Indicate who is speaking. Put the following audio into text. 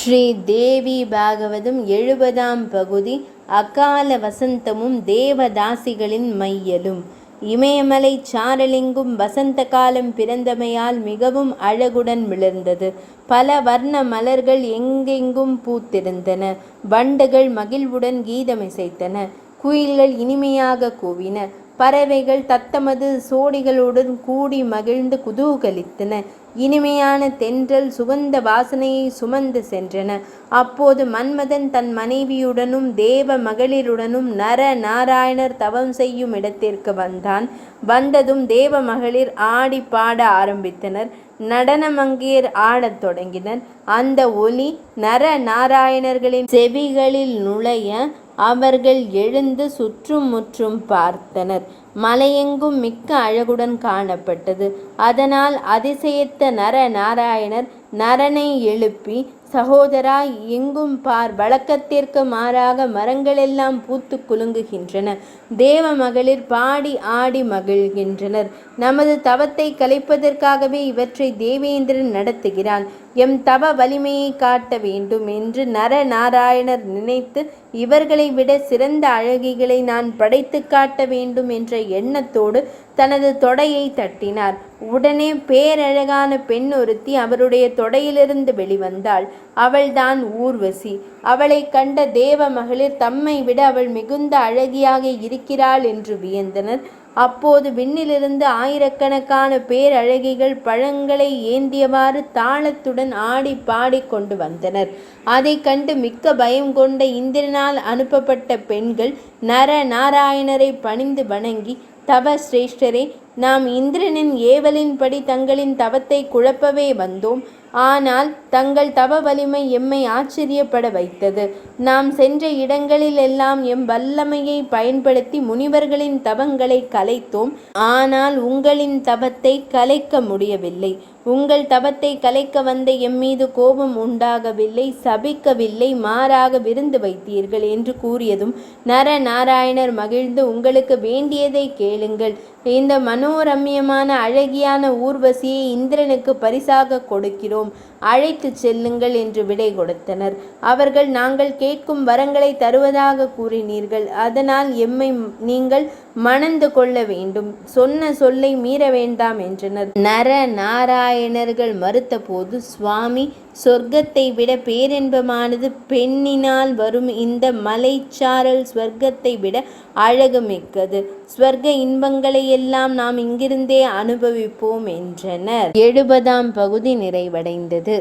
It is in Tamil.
Speaker 1: ஸ்ரீ தேவி பாகவதம் 70ஆம் பகுதி. அகால வசந்தமும் தேவதாசிகளின் மையலும். இமயமலை சாரலெங்கும் வசந்த காலம் பிறந்தமையால் மிகவும் அழகுடன் மிளர்ந்தது. பல வர்ண மலர்கள் எங்கெங்கும் பூத்திருந்தன. வண்டுகள் மகிழ்வுடன் கீதமிசைத்தன. குயில்கள் இனிமையாக கூவின. பறவைகள் தத்தமது சோடிகளுடன் கூடி மகிழ்ந்து குதூகலித்தன. இனிமையான தென்றல் சுகந்த வாசனையை சுமந்து சென்றன. அப்போது மன்மதன் தன் மனைவியுடனும் தேவ மகளிருடனும் நர நாராயணர் தவம் செய்யும் இடத்திற்கு வந்தான். வந்ததும் தேவ மகளிர் ஆடி பாட ஆரம்பித்தனர். நடனமங்கையர் ஆடத் தொடங்கினர். அந்த ஒலி நர நாராயணர்களின் செவிகளில் நுழைய அவர்கள் எழுந்து சுற்றும் முற்றும் பார்த்தனர். மலையெங்கும் மிக்க அழகுடன் காணப்பட்டது. அதனால் அதிசயித்த நர நாராயணர் நரனை எழுப்பி, சகோதரா, எங்கும் பார், வழக்கத்திற்கு மாறாக மரங்களெல்லாம் பூத்து குலுங்குகின்றன. தேவ மகளிர் பாடி ஆடி மகிழ்கின்றனர். நமது தவத்தை கலைப்பதற்காகவே இவற்றை தேவேந்திரன் நடத்துகிறான். எம் தவ வலிமையை காட்ட வேண்டும் என்று நர நாராயணர் நினைத்து இவர்களை விட சிறந்த அழகிகளை நான் படைத்து காட்ட வேண்டும் என்ற எண்ணத்தோடு தனது தொடையை தட்டினார். உடனே பேரழகான பெண் ஒருத்தி அவருடைய தொடையிலிருந்து வெளிவந்தாள். அவள்தான் ஊர்வசி. அவளை கண்ட தேவ மகளிர் தம்மை விட அவள் மிகுந்த அழகியாக இருக்கிறாள் என்று வியந்தனர். அப்போது விண்ணிலிருந்து ஆயிரக்கணக்கான பேரழகிகள் பழங்களை ஏந்தியவாறு தாளத்துடன் ஆடி பாடி கொண்டு வந்தனர். அதை கண்டு மிக்க பயம் கொண்ட இந்திரனால் அனுப்பப்பட்ட பெண்கள் நர நாராயணரை பணிந்து வணங்கி, தவ சிரேஷ்டரே, நாம் இந்திரனின் ஏவலின்படி தங்களின் தவத்தை குழப்பவே வந்தோம். ஆனால் தங்கள் தவ வலிமை எம்மை ஆச்சரியப்பட வைத்தது. நாம் சென்ற இடங்களில் எல்லாம் எம் வல்லமையை பயன்படுத்தி முனிவர்களின் தவங்களை கலைத்தோம். ஆனால் உங்களின் தவத்தை கலைக்க முடியவில்லை. உங்கள் தவத்தை கலைக்க வந்த எம்மீது கோபம் உண்டாகவில்லை, சபிக்கவில்லை, மாறாக விருந்து வைத்தீர்கள் என்று கூறியதும் நர நாராயணர் மகிழ்ந்து, உங்களுக்கு வேண்டியதை கேளுங்கள். இந்த மனோரம்யமான அழகியான ஊர்வசியை இந்திரனுக்கு பரிசாக கொடுக்கிறோம். அழைத்து செல்லுங்கள் என்று விடை கொடுத்தனர். அவர்கள், நாங்கள் கேட்கும் வரங்களை தருவதாக கூறினீர்கள். அதனால் எம்மை நீங்கள் மணந்து கொள்ள வேண்டும். சொன்ன சொல்லை மீற வேண்டாம் என்றனர். நர நாராயணர்கள் மறுத்த போது, சுவாமி, சொர்க்கத்தை விட பேரின்பமானது பெண்ணினால் வரும் இந்த மலைச்சாரல் ஸ்வர்க்கத்தை விட அழகு மிக்கது. ஸ்வர்க்க இன்பங்களை எல்லாம் நாம் இங்கிருந்தே அனுபவிப்போம் என்றனர். 70ஆம் பகுதி நிறைவடைந்தது.